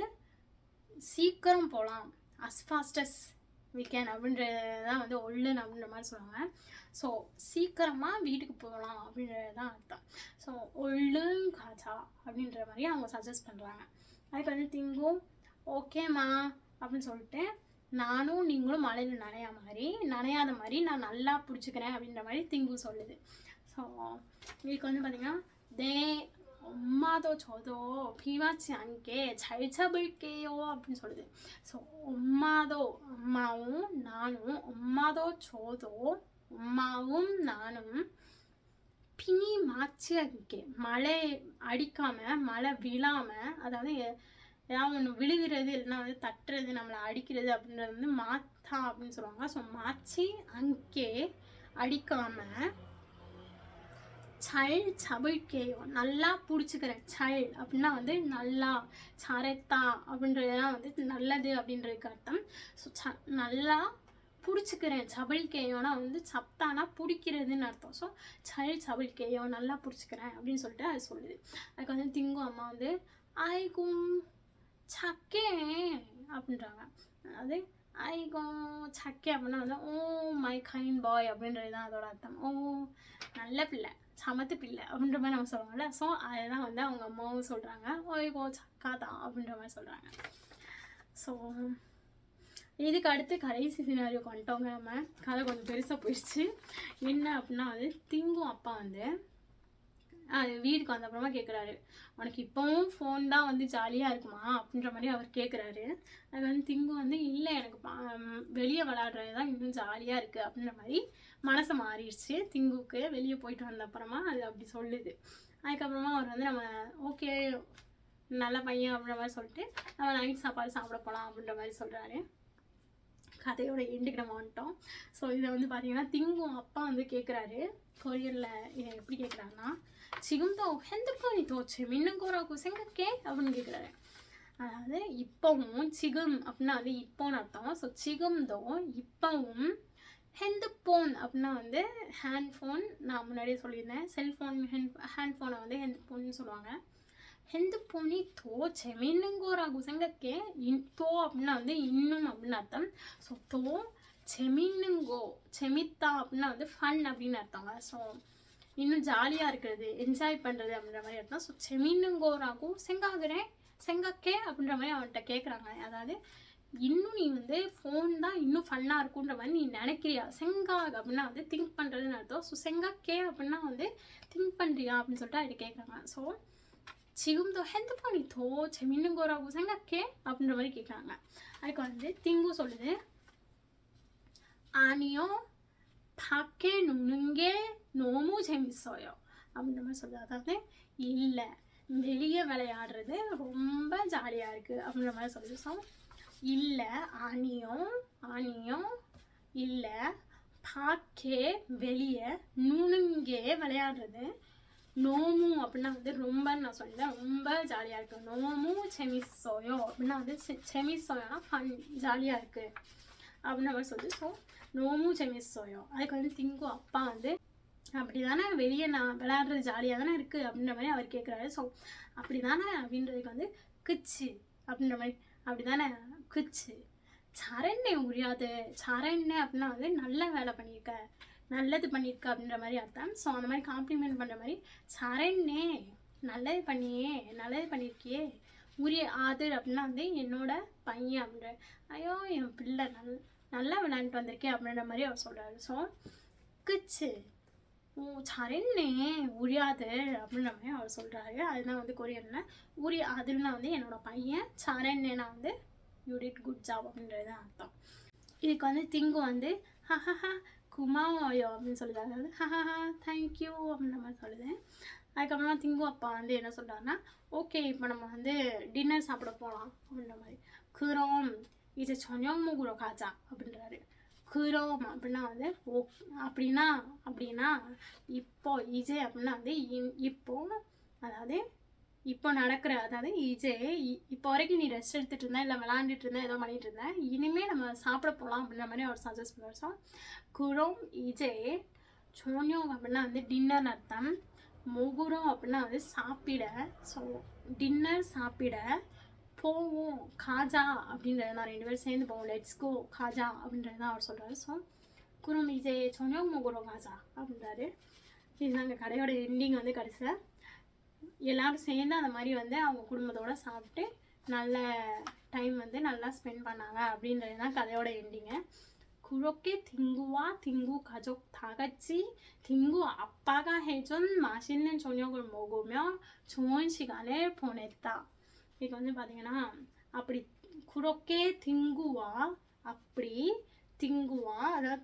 சீக்கிரம் போகலாம், அஸ் ஃபாஸ்டஸ் வி கேன் அப்படின்றதான் வந்து ஒள்ளுன்னு அப்படின்ற மாதிரி சொல்லுவாங்க. ஸோ சீக்கிரமாக வீட்டுக்கு போகலாம் அப்படின்றது தான் அர்த்தம். ஸோ ஒள்ளுங்காச்சா அப்படின்ற மாதிரி அவங்க சஜஸ்ட் பண்ணுறாங்க. அதுக்கு வந்து திங்கும் ஓகேம்மா அப்படின்னு சொல்லிட்டு, நானும் நீங்களும் மழையில் நனையாத மாதிரி நான் நல்லா பிடிச்சிக்கிறேன் அப்படின்ற மாதிரி திங்கு சொல்லுது. ஸோ இதுக்கு வந்து பார்த்திங்கன்னா தே 엄마도 저도 비맞지 않게 잘 잡을게요 அப்படின்னு சொல்லுது. ஸோ அம்மாவும் நானும், 엄마도 저도 அம்மாவும் நானும், பினி மாச்சி அங்கே மழை அடிக்காமல் மழை விழாமல், அதாவது ஏதாவது ஒன்று விழுகிறது இல்லைன்னா வந்து தட்டுறது நம்மளை அடிக்கிறது அப்படின்றது வந்து மாத்தா அப்படின்னு சொல்லுவாங்க. ஸோ மாச்சி அங்கே அடிக்காமல் சைல்டு சபிழ்கேயோ நல்லா பிடிச்சிக்கிறேன். சைல்டு அப்படின்னா வந்து நல்லா, சரத்தா அப்படின்றதுலாம் வந்து நல்லது அப்படின்றதுக்கு அர்த்தம். ஸோ நல்லா பிடிச்சிக்கிறேன். சபிழ்கேயோனா வந்து சப்தானா பிடிக்கிறதுன்னு அர்த்தம். ஸோ சைல்டு சபிழ்கேயோ நல்லா பிடிச்சிக்கிறேன் அப்படின்னு சொல்லிட்டு அது சொல்லுது. அதுக்கு வந்து திங்கு அம்மா வந்து ஐகும் சக்கே அப்படின்றாங்க. அதாவது ஐகும் சக்கே அப்படின்னா வந்து ஓ மை கைண்ட் பாய் அப்படின்றது தான் அதோட அர்த்தம். ஓ நல்ல பிள்ளை, சமத்து பிள்ளை அப்படின்ற மாதிரி நம்ம சொல்லுவாங்கல்ல. ஸோ அதுதான் வந்து அவங்க அம்மாவும் சொல்கிறாங்க. ஓய்கோ சக்கா தான் அப்படின்ற மாதிரி சொல்கிறாங்க. ஸோ இதுக்கு அடுத்து கடைசி சினாரியோக்கு வந்துட்டோங்க. நம்ம கதை கொஞ்சம் பெருசாக போயிடுச்சு. என்ன அப்படின்னா வந்து திங்கும் அப்பா வந்து வீட்டுக்கு வந்தப்புறமா கேட்குறாரு, உனக்கு இப்போவும் ஃபோன் தான் வந்து ஜாலியாக இருக்குமா அப்படின்ற மாதிரி அவர் கேட்குறாரு. அது வந்து திங்கு வந்து இல்லை, எனக்கு வெளியே விளையாடுறது தான் இன்னும் ஜாலியாக இருக்குது அப்படின்ற மாதிரி மனசை மாறிடுச்சு திங்குக்கு. வெளியே போயிட்டு வந்த அப்புறமா அது அப்படி சொல்லுது. அதுக்கப்புறமா அவர் வந்து நம்ம ஓகே நல்ல பையன் அப்படின்ற மாதிரி சொல்லிட்டு நம்ம நைட் சாப்பாடு சாப்பிட போகலாம் அப்படின்ற மாதிரி சொல்கிறாரு. கதையோட எண்டுக்கு நம்ம வந்துட்டோம். ஸோ இதை வந்து பார்த்தீங்கன்னா திங்கும் அப்பா வந்து கேட்குறாரு. கொரியரில் இதை எப்படி கேட்குறாருன்னா, 지금도 핸드폰이 더 재밌는 거라고 생각해? அப்படின்னு கேட்குறாரு. அதாவது இப்போவும் 지금 அப்படின்னா வந்து இப்போன்னு அர்த்தம். ஸோ 지금도 இப்போவும் ஹேண்ட்ஃபோன் அப்படின்னா வந்து ஹேண்ட்ஃபோன் நான் முன்னாடியே சொல்லியிருந்தேன். செல்ஃபோன் ஹேண்ட்ஃபோனை வந்து ஹேண்ட்ஃபோன்னு சொல்லுவாங்க. 핸드폰이 더 재밌는 거라고 생각해. 더 அப்படின்னா வந்து இன்னும் அப்படின்னு அர்த்தம். ஸோ 더 재밌는 거 재밌다 அப்படின்னா வந்து ஃபன் அப்படின்னு அர்த்தங்க. ஸோ இன்னும் ஜாலியாக இருக்கிறது என்ஜாய் பண்ணுறது அப்படின்ற மாதிரி அர்த்தம். ஸோ 재밌는 거라고 생각해 அப்படின்ற மாதிரி அவன்கிட்ட கேட்குறாங்க. அதாவது இன்னும் நீ வந்து ஃபோன் தான் இன்னும் ஃபன்னாக இருக்குன்ற மாதிரி நீ நினைக்கிறியா? செங்காக் அப்படின்னா வந்து திங்க் பண்ணுறதுன்னு அர்த்தம். ஸோ செங்காக்கே அப்படின்னா வந்து திங்க் பண்ணுறியா அப்படின்னு சொல்லிட்டு அவர்கிட்ட கேட்குறாங்க. ஸோ 지금도 핸드폰이 더 재밌는 거라고 생각해? அப்படின்ற மாதிரி கேட்குறாங்க. அதுக்கு வந்து திங்கு சொல்லுது 아니요 밖에 노는 게 너무 재밌어요 அப்படின்ற மாதிரி சொல்லுது. அதாவது இல்லை வெளியே விளையாடுறது ரொம்ப ஜாலியாக இருக்குது அப்படின்ற மாதிரி சொல்லுது. ஸோ இல்லை ஆனியோ இல்லை 밖에 வெளியே நுணுங்கே விளையாடுறது நோமு அப்படின்னா வந்து ரொம்பன்னு நான் சொல்லிட்டேன். ரொம்ப ஜாலியாக இருக்குது. நோமு செமிசோயோ அப்படின்னா வந்து செமிசோயோனா ஃபன் ஜாலியாக இருக்குது அப்படின்ற மாதிரி சொல்லுது. ஸோ நோமு செமிசோயோ அதுக்கு வந்து திங்கு அப்பா வந்து அப்படி தானே வெளியே நான் விளையாடுறது ஜாலியாக தானே இருக்குது அப்படின்ற மாதிரி அவர் கேட்குறாரு. ஸோ அப்படி தானே அப்படின்றதுக்கு வந்து கிச்சு அப்படின்ற மாதிரி அப்படி தானே கிச்சு சரண்ணே உரியாது சரண்ணே அப்படின்னா வந்து நல்ல வேலை பண்ணியிருக்க நல்லது பண்ணியிருக்க அப்படின்ற மாதிரி அர்த்தம். ஸோ அந்த மாதிரி காம்ப்ளிமெண்ட் பண்ணுற மாதிரி சரண்ணே நல்லது பண்ணியிருக்கியே உரிய ஆதர் அப்படின்னா வந்து என்னோட பையன் அப்படின்ற ஐயோ என் பிள்ளை நல்லா விளையாண்டுட்டு வந்திருக்கேன் அப்படின்ற மாதிரி அவர் சொல்கிறாரு. ஸோ கிச்சு ஓ சரண்ணே உரியாது அப்படின்ற மாதிரி அவர் சொல்கிறாரு. அதுதான் வந்து கொரியனில் உரிய ஆதர்னா வந்து என்னோட பையன் சரண்ணேனா வந்து யூ டிட் குட் ஜாப் அப்படின்றது தான் அர்த்தம். இதுக்கு வந்து திங்கு வந்து ஹஹஹா குமாவாயோ அப்படின்னு சொல்லுது. அதாவது ஹஹஹா தேங்க்யூ அப்படின்ற மாதிரி சொல்லுது. அதுக்கப்புறமா திங்கு அப்பா வந்து என்ன சொல்கிறாருன்னா ஓகே இப்போ நம்ம வந்து டின்னர் சாப்பிட போகலாம் அப்படின்ற மாதிரி 그럼 이제 저녁 먹으러 가자 அப்படின்றாரு. 그럼 அப்படின்னா வந்து ஓ அப்படின்னா இப்போ இஜே அப்படின்னா வந்து இப்போ அதாவது இப்போ நடக்கிற அதாவது இஜே இப்போ வரைக்கும் நீ ரெஸ்ட் எடுத்துகிட்டு இருந்தேன் இல்லை விளாண்டுட்டு இருந்தேன் ஏதோ பண்ணிகிட்டு இருந்தேன் இனிமேல் நம்ம சாப்பிட போகலாம் அப்படின்ற மாதிரி அவர் சஜஸ்ட் பண்ணுவார். ஸோ குரோம் இஜே சோனியோங் அப்படின்னா வந்து டின்னர் அர்த்தம். மொகுரோம் அப்படின்னா வந்து சாப்பிட. ஸோ டின்னர் சாப்பிட போவோம் காஜா அப்படின்றது நான் 2 பேரும் சேர்ந்து போவோம் லெட்ஸ் கோ காஜா அப்படின்றது தான் அவர் சொல்கிறாரு. ஸோ குரோம் இஜே சோனியோங் மொகுரோ காஜா அப்படின்றாரு. இதுதாங்க கடையோட எண்டிங் வந்து கடைசியில் எல்லோரும் சேர்ந்து அந்த மாதிரி வந்து அவங்க குடும்பத்தோடு சாப்பிட்டு நல்ல டைம் வந்து நல்லா ஸ்பெண்ட் பண்ணாங்க அப்படின்றது தான் கதையோட எண்டிங்கு. 그렇게 딩구와 딩구 가족 다 같이 딩구 아빠가 해준 맛있는 저녁을 먹으며 좋은 시간을 보냈다. 이거 வந்து பார்த்தீங்கன்னா அப்படி 그렇게 딩구와 அப்படி 딩구와 அதாவது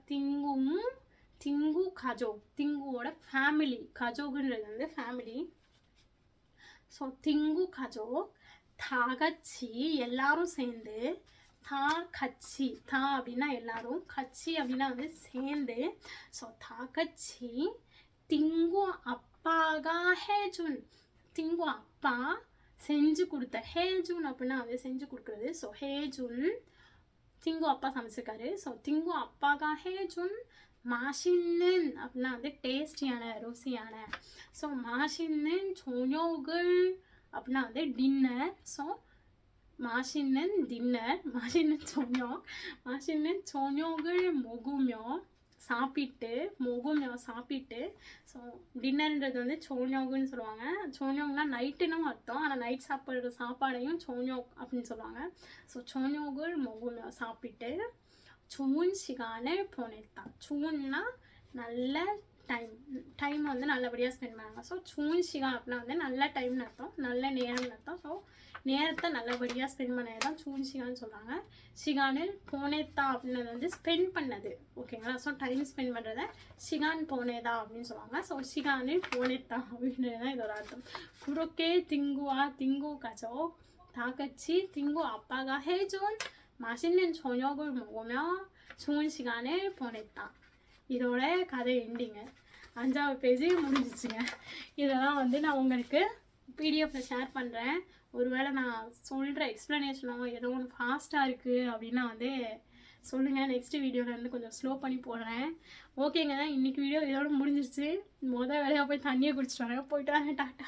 딩구 가족 딩구வோட ஃபேமிலி 가족ன்றது வந்து ஃபேமிலி. ஸோ திங்கு 가족 다 같이 எல்லாரும் சேர்ந்து தா கச்சி தா அப்படின்னா எல்லாரும் கச்சி அப்படின்னா வந்து சேர்ந்து. ஸோ தா கச்சி திங்கு அப்பாகா ஹேஜுன் திங்கு அப்பா செஞ்சு கொடுத்த ஹேஜுன் அப்படின்னா வந்து செஞ்சு கொடுக்குறது. ஸோ ஹேஜுன் திங்கு அப்பா சமைச்சிருக்காரு. ஸோ திங்கு அப்பாகா ஹேஜுன் 맛있는 அப்படின்னா வந்து டேஸ்டியான ருசியான. ஸோ 맛있는 저녁을 அப்படின்னா வந்து டின்னர். ஸோ 맛있는 டின்னர் 맛있는 저녁을 먹으며 சாப்பிட்டு. ஸோ டின்னர்ன்றது வந்து சோனியோகுன்னு சொல்லுவாங்க. சோனியோக்னா நைட்டுன்னு அர்த்தம். ஆனால் நைட் சாப்பிட்ற சாப்பாடையும் சோனியோக் அப்படின்னு சொல்லுவாங்க. ஸோ சோனியோகுள் 먹으며 சாப்பிட்டு 좋은 시간을 보냈다. 좋은னா நல்ல டைம் வந்து நல்லபடியாக ஸ்பெண்ட் பண்ணாங்க. ஸோ 좋은 시간 அப்படின்னா வந்து நல்ல டைம்னு அர்த்தம் நல்ல நேரம்னு அர்த்தம். ஸோ நேரத்தை நல்லபடியாக ஸ்பெண்ட் பண்ணது தான் சூன் சிகான்னு சொல்கிறாங்க. சிகானில் போனேத்தா அப்படின்னது வந்து ஸ்பெண்ட் பண்ணது ஓகேங்களா. ஸோ டைம் ஸ்பெண்ட் பண்ணுறத சிகான் போனேதா அப்படின்னு சொல்லுவாங்க. ஸோ சிகானில் போனேத்தா அப்படின்றது தான் இதோட அர்த்தம். குறுக்கே திங்கு 가족 다 같이 딩구 아빠가 해준 맛있는 저녁을 먹으며 좋은 시간을 보냈다. இதோட கதை எண்டிங்க 5வது பேஜ் முடிஞ்சிச்சுங்க. இதெல்லாம் வந்து நான் உங்களுக்கு பிடிஎஃப்பில் ஷேர் பண்ணுறேன். ஒருவேளை நான் சொல்கிற எக்ஸ்ப்ளனேஷனோ ஏதோ ஒன்று ஃபாஸ்ட்டாக இருக்குது அப்படின்னா வந்து சொல்லுங்கள். நெக்ஸ்ட் வீடியோவில் வந்து கொஞ்சம் ஸ்லோ பண்ணி போடுறேன். ஓகேங்க, இன்றைக்கி வீடியோ இதோட முடிஞ்சிருச்சு. வேலையாக போய் தண்ணியை குடிச்சிட்டு வரேன். போயிட்டு வரேன். டாட்டா.